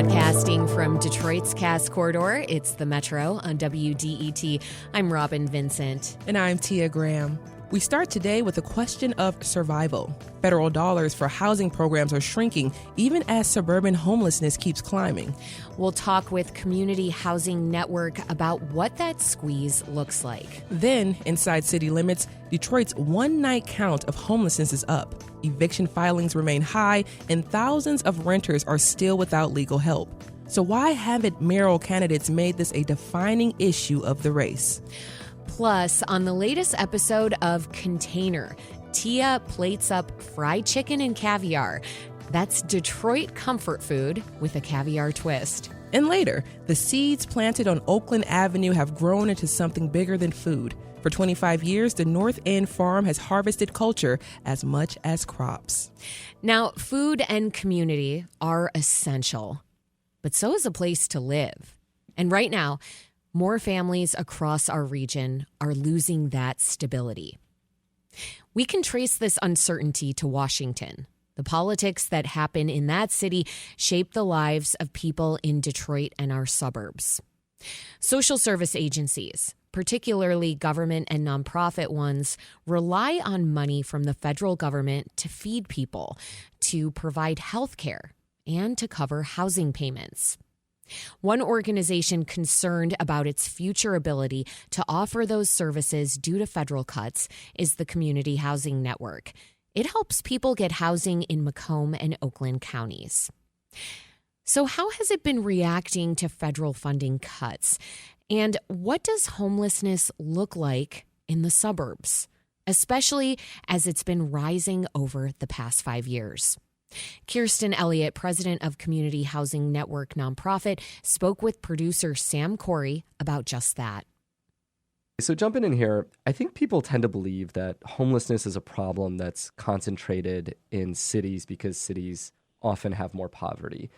Broadcasting from Detroit's Cass Corridor, it's the Metro on WDET. I'm Robin Vincent. And I'm Tia Graham. We start today with a question of survival. Federal dollars for housing programs are shrinking, even as suburban homelessness keeps climbing. We'll talk with Community Housing Network about what that squeeze looks like. Then, inside city limits, Detroit's one-night count of homelessness is up. Eviction filings remain high, and thousands of renters are still without legal help. So why haven't mayoral candidates made this a defining issue of the race? Plus, on the latest episode of Container, Tia plates up fried chicken and caviar. That's Detroit comfort food with a caviar twist. And later, the seeds planted on Oakland Avenue have grown into something bigger than food. For 25 years, the North End Farm has harvested culture as much as crops. Now, food and community are essential, but so is a place to live. And right now, more families across our region are losing that stability. We can trace this uncertainty to Washington. The politics that happen in that city shape the lives of people in Detroit and our suburbs. Social service agencies, particularly government and nonprofit ones, rely on money from the federal government to feed people, to provide health care, and to cover housing payments. One organization concerned about its future ability to offer those services due to federal cuts is the Community Housing Network. It helps people get housing in Macomb and Oakland counties. So how has it been reacting to federal funding cuts? And what does homelessness look like in the suburbs, especially as it's been rising over the past 5 years? Kirsten Elliott, president of Community Housing Network nonprofit, spoke with producer Sam Corey about just that. So jumping in here, I think people tend to believe that homelessness is a problem that's concentrated in cities because cities often have more poverty.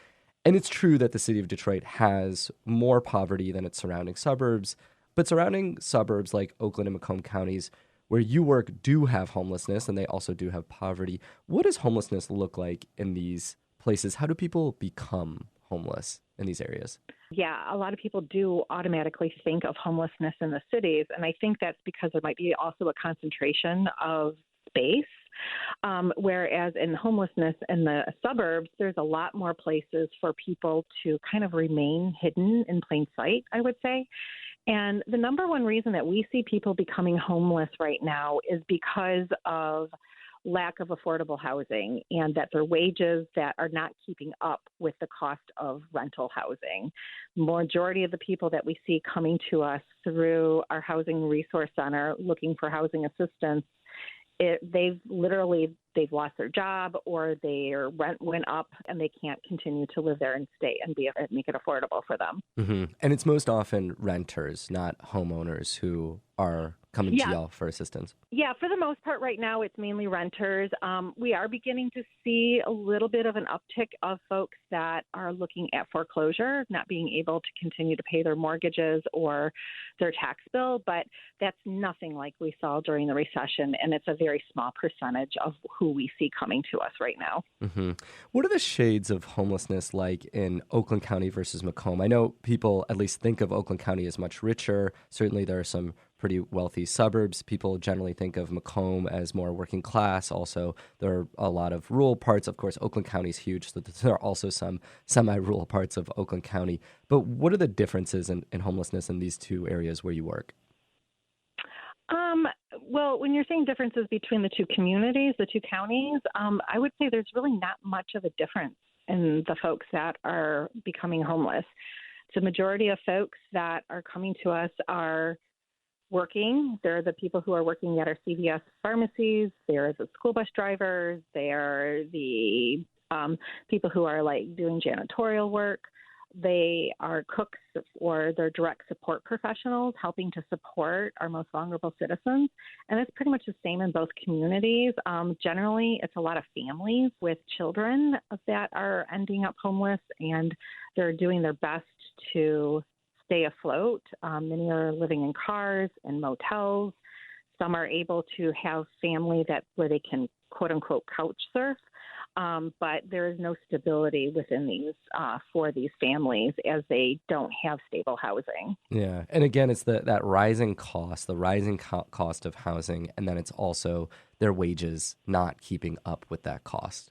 And it's true that the city of Detroit has more poverty than its surrounding suburbs, but surrounding suburbs like Oakland and Macomb counties where you work do have homelessness, and they also do have poverty. What does homelessness look like in these places? How do people become homeless in these areas? Yeah, a lot of people do automatically think of homelessness in the cities, and I think that's because there might be also a concentration of space, whereas in homelessness in the suburbs, there's a lot more places for people to kind of remain hidden in plain sight, I would say. And the number one reason that we see people becoming homeless right now is because of lack of affordable housing and that their wages that are not keeping up with the cost of rental housing. Majority of the people that we see coming to us through our housing resource center looking for housing assistance, they've lost their job or their rent went up and they can't continue to live there and stay and make it affordable for them. Mm-hmm. And it's most often renters, not homeowners, who are coming to y'all for assistance. Yeah, for the most part right now, it's mainly renters. We are beginning to see a little bit of an uptick of folks that are looking at foreclosure, not being able to continue to pay their mortgages or their tax bill, but that's nothing like we saw during the recession, and it's a very small percentage of who we see coming to us right now. Mm-hmm. What are the shades of homelessness like in Oakland County versus Macomb? I know people at least think of Oakland County as much richer. Certainly there are some pretty wealthy suburbs. People generally think of Macomb as more working class. Also, there are a lot of rural parts. Of course, Oakland County is huge, so there are also some semi-rural parts of Oakland County. But what are the differences in homelessness in these two areas where you work? Well, when you're saying differences between the two communities, the two counties, I would say there's really not much of a difference in the folks that are becoming homeless. The majority of folks that are coming to us are working. They're the people who are working at our CVS pharmacies. They're the school bus drivers. They're the people who are like doing janitorial work. They are cooks or they're direct support professionals helping to support our most vulnerable citizens. And it's pretty much the same in both communities. Generally, it's a lot of families with children that are ending up homeless, and they're doing their best to stay afloat. Many are living in cars and motels. Some are able to have family where they can, quote unquote, couch surf. but there is no stability within these for these families as they don't have stable housing. Yeah. And again, it's that rising cost, the rising cost of housing, and then it's also their wages not keeping up with that cost.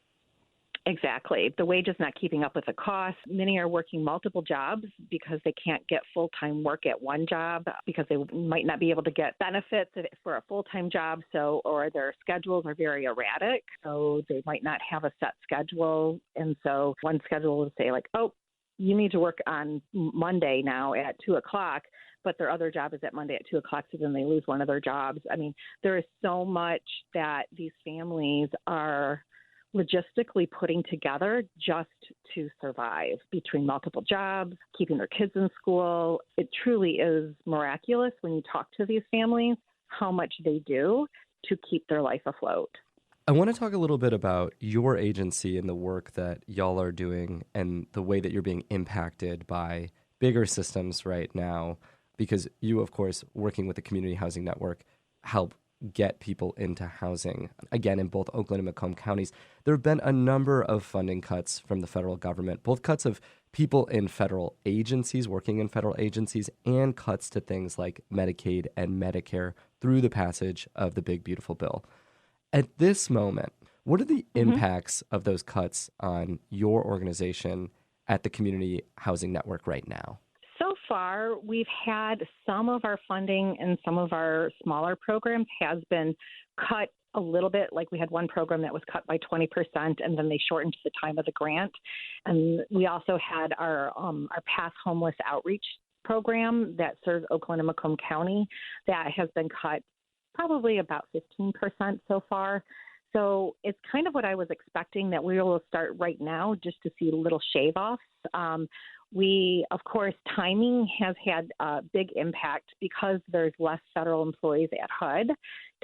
Exactly. The wage is not keeping up with the cost. Many are working multiple jobs because they can't get full-time work at one job because they might not be able to get benefits for a full-time job. Or their schedules are very erratic. So they might not have a set schedule. And so one schedule will say like, oh, you need to work on Monday now at 2:00, but their other job is at Monday at 2:00. So then they lose one of their jobs. I mean, there is so much that these families are logistically putting together just to survive between multiple jobs, keeping their kids in school. It truly is miraculous when you talk to these families how much they do to keep their life afloat. I want to talk a little bit about your agency and the work that y'all are doing and the way that you're being impacted by bigger systems right now, because you, of course, working with the Community Housing Network, help get people into housing. Again, in both Oakland and Macomb counties, there have been a number of funding cuts from the federal government, both cuts of people in federal agencies, working in federal agencies, and cuts to things like Medicaid and Medicare through the passage of the Big Beautiful Bill. At this moment, what are the impacts of those cuts on your organization at the Community Housing Network right now? So far, we've had some of our funding and some of our smaller programs has been cut a little bit. Like we had one program that was cut by 20%, and then they shortened the time of the grant. And we also had our Pass Homeless Outreach program that serves Oakland and Macomb County that has been cut probably about 15% so far. So it's kind of what I was expecting, that we will start right now just to see little shave-offs. Of course, timing has had a big impact because there's less federal employees at HUD.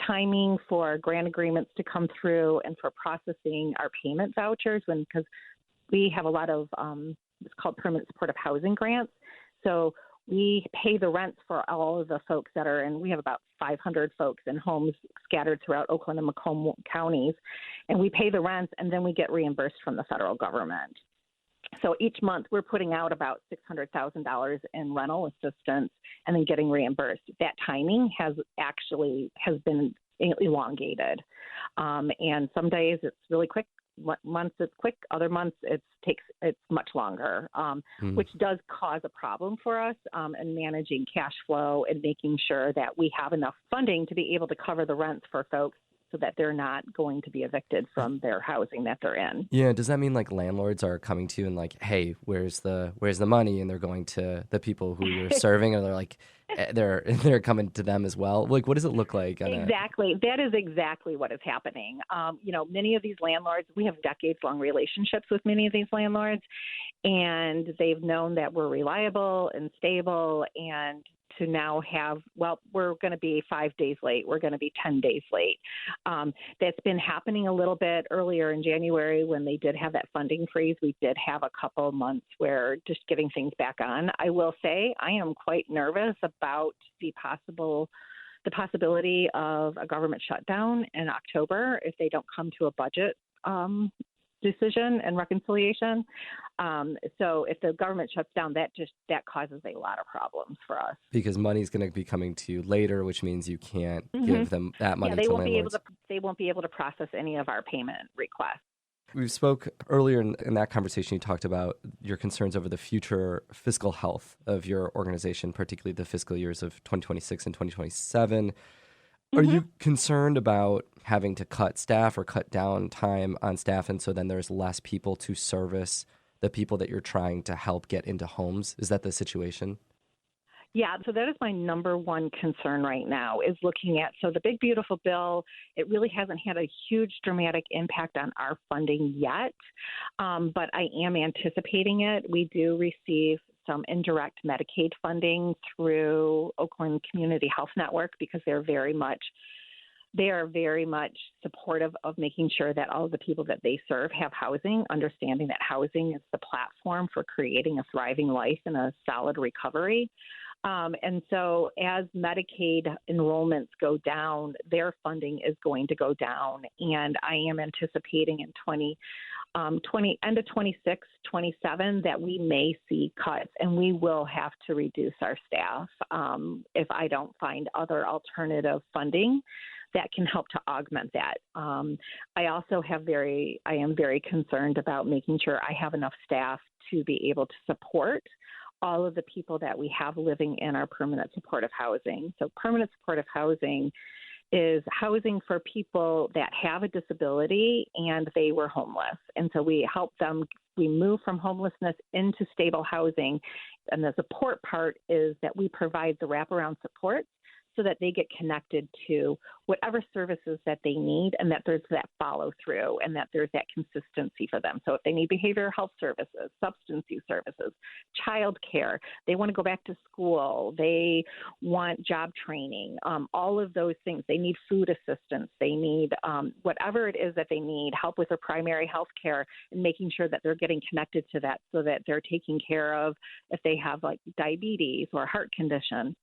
Timing for grant agreements to come through and for processing our payment vouchers, because we have a lot of it's called permanent supportive housing grants. So we pay the rents for all of the folks that are in. We have about 500 folks in homes scattered throughout Oakland and Macomb counties, and we pay the rents, and then we get reimbursed from the federal government. So each month we're putting out about $600,000 in rental assistance and then getting reimbursed. That timing has been elongated. And some days it's really quick. Months it's quick. Other months it's much longer, which does cause a problem for us in managing cash flow and making sure that we have enough funding to be able to cover the rents for folks, so that they're not going to be evicted from their housing that they're in. Yeah, does that mean like landlords are coming to you and like, hey, where's the money? And they're going to the people who you're serving, and they're like, they're coming to them as well. Like, what does it look like? Exactly. That is exactly what is happening. Many of these landlords, we have decades-long relationships with many of these landlords, and they've known that we're reliable and stable, and to now have, we're going to be 5 days late. We're going to be 10 days late. That's been happening a little bit earlier in January when they did have that funding freeze. We did have a couple months where just getting things back on. I will say I am quite nervous about the possibility of a government shutdown in October if they don't come to a budget decision and reconciliation. So if the government shuts down, that causes a lot of problems for us. Because money's going to be coming to you later, which means you can't give them that money to landlords. They won't be able to process any of our payment requests. We spoke earlier in that conversation, you talked about your concerns over the future fiscal health of your organization, particularly the fiscal years of 2026 and 2027. Are you concerned about having to cut staff or cut down time on staff, and so then there's less people to service the people that you're trying to help get into homes? Is that the situation? Yeah, so that is my number one concern right now, is looking at, so the Big Beautiful Bill, it really hasn't had a huge dramatic impact on our funding yet, but I am anticipating it. We do receive some indirect Medicaid funding through Oakland Community Health Network because they are very much supportive of making sure that all of the people that they serve have housing, understanding that housing is the platform for creating a thriving life and a solid recovery. And so as Medicaid enrollments go down, their funding is going to go down. And I am anticipating in end of 26, 27, that we may see cuts, and we will have to reduce our staff if I don't find other alternative funding that can help to augment that. I also I am very concerned about making sure I have enough staff to be able to support all of the people that we have living in our permanent supportive housing. So permanent supportive housing is housing for people that have a disability and they were homeless. And so we help them, we move from homelessness into stable housing. And the support part is that we provide the wraparound support so that they get connected to whatever services that they need, and that there's that follow through and that there's that consistency for them. So if they need behavioral health services, substance use services, child care, they want to go back to school, they want job training, all of those things. They need food assistance. They need whatever it is that they need, help with their primary health care, and making sure that they're getting connected to that so that they're taken care of if they have like diabetes or heart condition.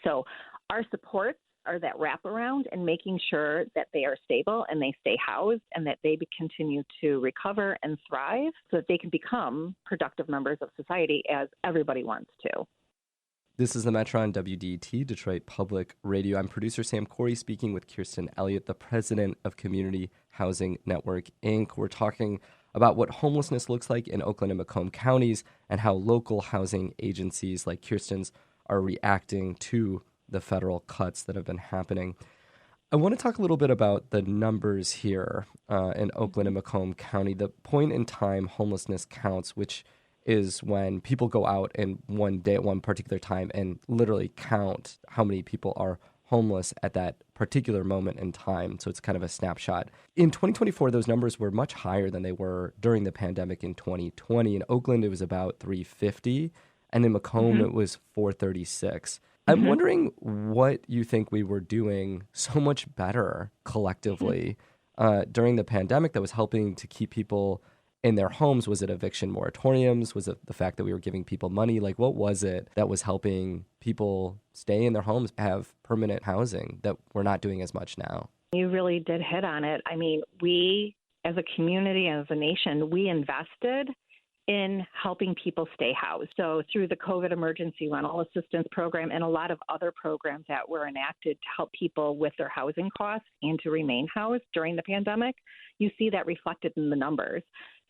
So our supports are that wraparound and making sure that they are stable and they stay housed and that they continue to recover and thrive so that they can become productive members of society as everybody wants to. This is the Metro on WDET, Detroit Public Radio. I'm producer Sam Corey speaking with Kirsten Elliott, the president of Community Housing Network, Inc. We're talking about what homelessness looks like in Oakland and Macomb counties and how local housing agencies like Kirsten's are reacting to the federal cuts that have been happening. I want to talk a little bit about the numbers here in Oakland and Macomb County. The point in time homelessness counts, which is when people go out in one day at one particular time and literally count how many people are homeless at that particular moment in time. So it's kind of a snapshot. In 2024, those numbers were much higher than they were during the pandemic in 2020. In Oakland, it was about 350, and in Macomb, it was 436. I'm wondering what you think we were doing so much better collectively during the pandemic that was helping to keep people in their homes. Was it eviction moratoriums? Was it the fact that we were giving people money? Like, what was it that was helping people stay in their homes, have permanent housing that we're not doing as much now? You really did hit on it. I mean, we as a community, as a nation, we invested in helping people stay housed. So through the COVID emergency rental assistance program and a lot of other programs that were enacted to help people with their housing costs and to remain housed during the pandemic, you see that reflected in the numbers.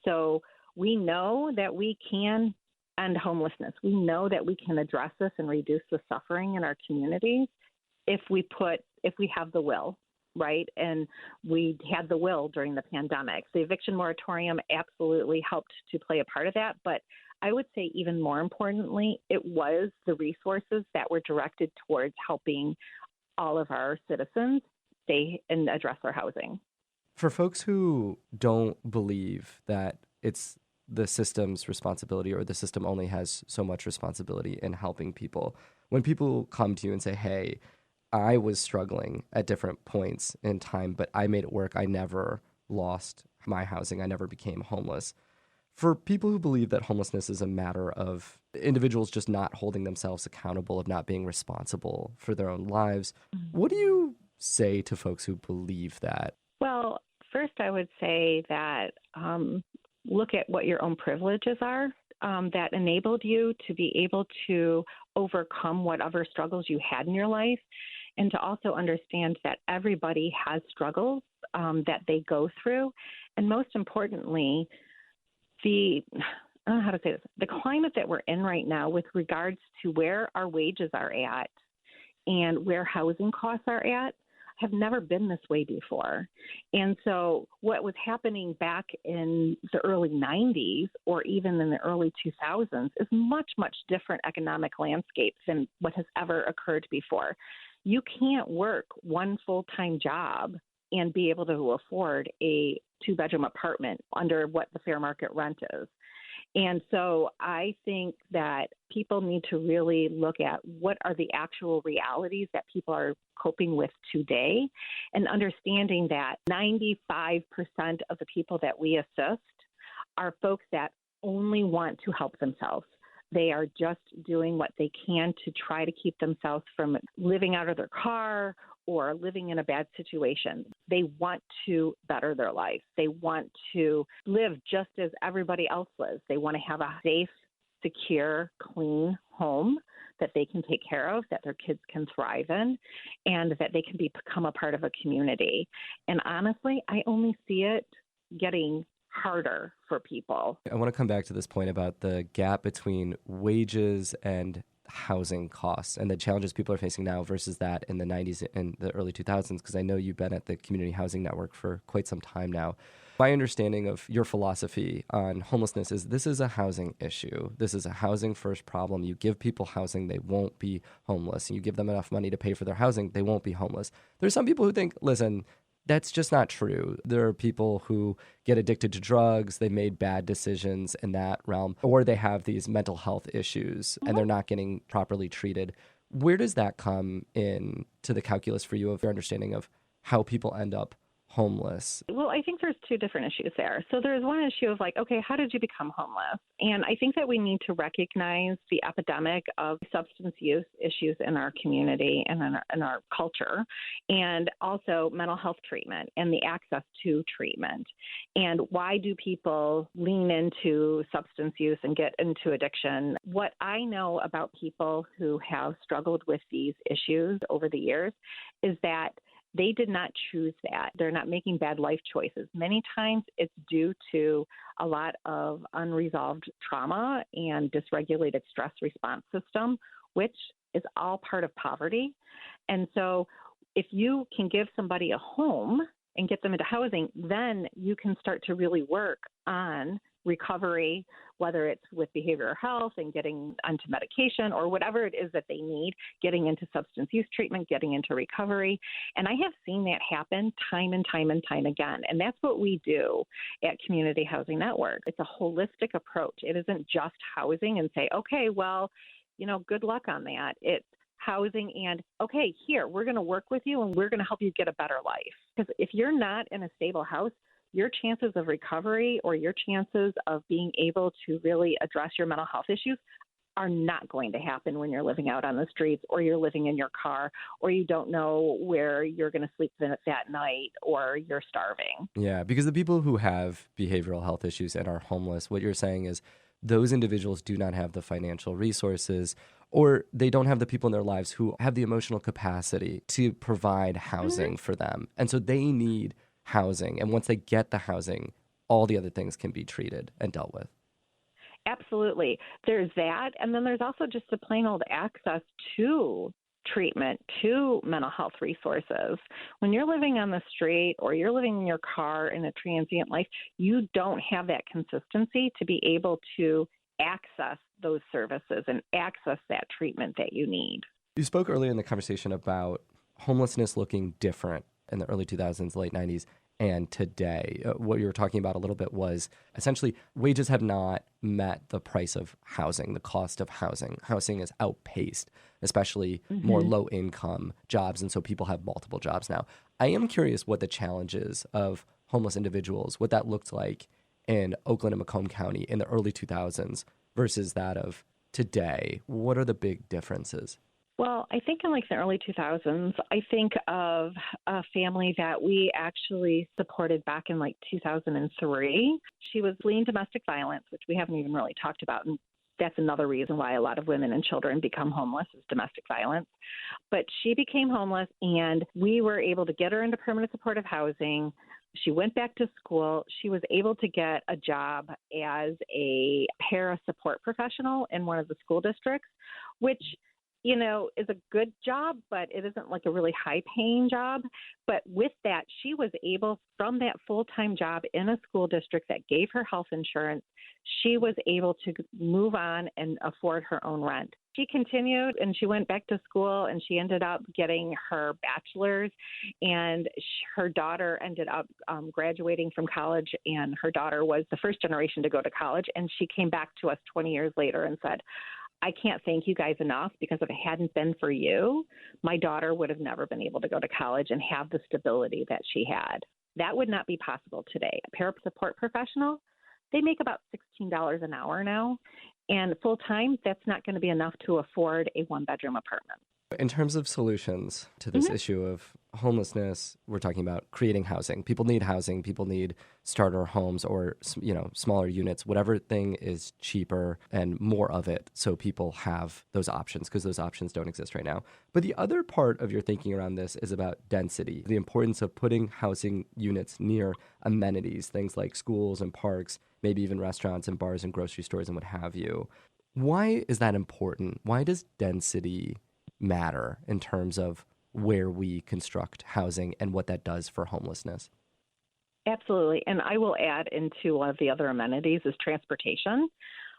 So we know that we can end homelessness. We know that we can address this and reduce the suffering in our communities if we have the will. Right. And we had the will during the pandemic. The eviction moratorium absolutely helped to play a part of that. But I would say even more importantly, it was the resources that were directed towards helping all of our citizens stay and address their housing. For folks who don't believe that it's the system's responsibility or the system only has so much responsibility in helping people, when people come to you and say, hey, I was struggling at different points in time, but I made it work. I never lost my housing. I never became homeless. For people who believe that homelessness is a matter of individuals just not holding themselves accountable, of not being responsible for their own lives, what do you say to folks who believe that? Well, first I would say that look at what your own privileges are that enabled you to be able to overcome whatever struggles you had in your life, and to also understand that everybody has struggles that they go through. And most importantly, I don't know how to say this, the climate that we're in right now with regards to where our wages are at and where housing costs are at have never been this way before. And so what was happening back in the early 90s or even in the early 2000s is much, much different economic landscape than what has ever occurred before. You can't work one full-time job and be able to afford a two-bedroom apartment under what the fair market rent is. And so I think that people need to really look at what are the actual realities that people are coping with today, and understanding that 95% of the people that we assist are folks that only want to help themselves. They are just doing what they can to try to keep themselves from living out of their car or living in a bad situation. They want to better their life. They want to live just as everybody else lives. They want to have a safe, secure, clean home that they can take care of, that their kids can thrive in, and that they can become a part of a community. And honestly, I only see it getting harder for people. I want to come back to this point about the gap between wages and housing costs and the challenges people are facing now versus that in the 90s and the early 2000s, because I know you've been at the Community Housing Network for quite some time now. My understanding of your philosophy on homelessness is this is a housing issue. This is a housing first problem. You give people housing, they won't be homeless. And you give them enough money to pay for their housing, they won't be homeless. There's some people who think, listen, that's just not true. There are people who get addicted to drugs, they made bad decisions in that realm, or they have these mental health issues and they're not getting properly treated. Where does that come in to the calculus for you of your understanding of how people end up homeless? Well, I think there's two different issues there. So there's one issue of like, okay, how did you become homeless? And I think that we need to recognize the epidemic of substance use issues in our community and in our culture, and also mental health treatment and the access to treatment. And why do people lean into substance use and get into addiction? What I know about people who have struggled with these issues over the years is that they did not choose that. They're not making bad life choices. Many times it's due to a lot of unresolved trauma and dysregulated stress response system, which is all part of poverty. And so if you can give somebody a home and get them into housing, then you can start to really work on recovery, whether it's with behavioral health and getting onto medication or whatever it is that they need, getting into substance use treatment, getting into recovery. And I have seen that happen time and time and time again. And that's what we do at Community Housing Network. It's a holistic approach. It isn't just housing and say, okay, well, good luck on that. It's housing and, okay, here, we're going to work with you and we're going to help you get a better life. Because if you're not in a stable house, your chances of recovery or your chances of being able to really address your mental health issues are not going to happen when you're living out on the streets or you're living in your car or you don't know where you're going to sleep that night or you're starving. Yeah, because the people who have behavioral health issues and are homeless, what you're saying is those individuals do not have the financial resources or they don't have the people in their lives who have the emotional capacity to provide housing for them. And so they need housing. And once they get the housing, all the other things can be treated and dealt with. Absolutely. There's that. And then there's also just the plain old access to treatment, to mental health resources. When you're living on the street or you're living in your car in a transient life, you don't have that consistency to be able to access those services and access that treatment that you need. You spoke earlier in the conversation about homelessness looking different in the early 2000s, late 90s, and today. What you were talking about a little bit was essentially wages have not met the price of housing, the cost of housing. Housing is outpaced, especially more low-income jobs, and so people have multiple jobs now. I am curious what the challenges of homeless individuals, what that looked like in Oakland and Macomb County in the early 2000s versus that of today. What are the big differences? Well, I think in like the early 2000s, I think of a family that we actually supported back in like 2003. She was fleeing domestic violence, which we haven't even really talked about. And that's another reason why a lot of women and children become homeless is domestic violence. But she became homeless and we were able to get her into permanent supportive housing. She went back to school. She was able to get a job as a para support professional in one of the school districts, which is a good job, but it isn't like a really high paying job. But with that, she was able, from that full-time job in a school district that gave her health insurance, she was able to move on and afford her own rent. She continued and she went back to school and she ended up getting her bachelor's, and her daughter ended up graduating from college, and her daughter was the first generation to go to college. And she came back to us 20 years later and said, I can't thank you guys enough, because if it hadn't been for you, my daughter would have never been able to go to college and have the stability that she had. That would not be possible today. A para support professional, they make about $16 an hour now. And full time, that's not going to be enough to afford a one-bedroom apartment. In terms of solutions to this issue of homelessness, we're talking about creating housing. People need housing. People need starter homes or, smaller units, whatever thing is cheaper and more of it, so people have those options, because those options don't exist right now. But the other part of your thinking around this is about density, the importance of putting housing units near amenities, things like schools and parks, maybe even restaurants and bars and grocery stores and what have you. Why is that important? Why does density matter in terms of where we construct housing and what that does for homelessness? Absolutely. And I will add into one of the other amenities is transportation.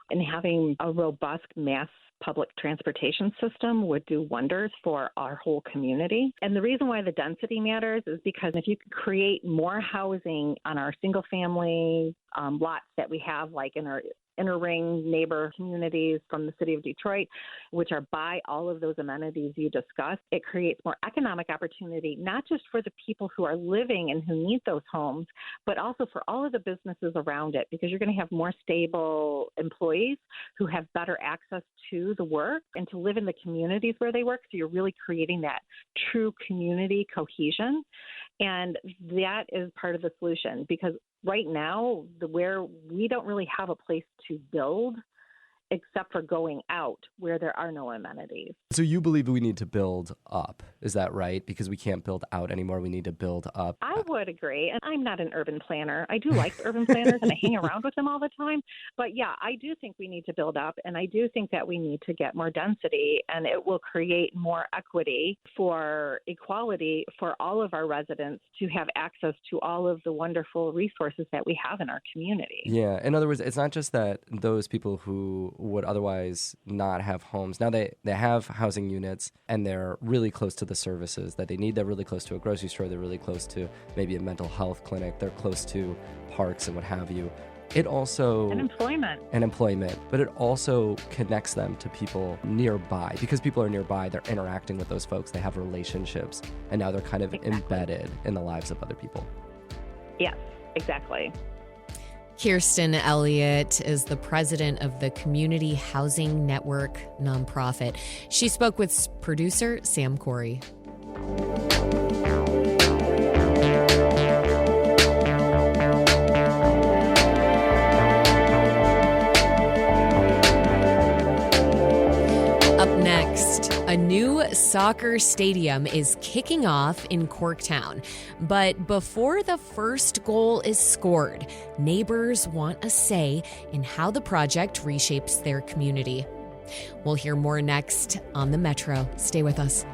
And having a robust mass public transportation system would do wonders for our whole community. And the reason why the density matters is because if you can create more housing on our single family lots that we have, like in our inner ring neighbor communities from the city of Detroit, which are by all of those amenities you discussed, it creates more economic opportunity, not just for the people who are living and who need those homes, but also for all of the businesses around it, because you're going to have more stable employees who have better access to the work and to live in the communities where they work. So you're really creating that true community cohesion. And that is part of the solution, because right now, where we don't really have a place to build except for going out where there are no amenities. So you believe we need to build up, is that right? Because we can't build out anymore, we need to build up. I would agree. And I'm not an urban planner. I do like urban planners and I hang around with them all the time. But yeah, I do think we need to build up, and I do think that we need to get more density, and it will create more equity for equality for all of our residents to have access to all of the wonderful resources that we have in our community. Yeah. In other words, it's not just that those people who would otherwise not have homes, now they have housing units and they're really close to the services that they need. They're really close to a grocery store. They're really close to maybe a mental health clinic. They're close to parks and what have you. It also... And employment. But it also connects them to people nearby. Because people are nearby, they're interacting with those folks. They have relationships. And now they're kind of embedded in the lives of other people. Yes, exactly. Kirsten Elliott is the president of the Community Housing Network nonprofit. She spoke with producer Sam Corey. Up next, a new soccer stadium is kicking off in Corktown. But before the first goal is scored, neighbors want a say in how the project reshapes their community. We'll hear more next on the Metro. Stay with us.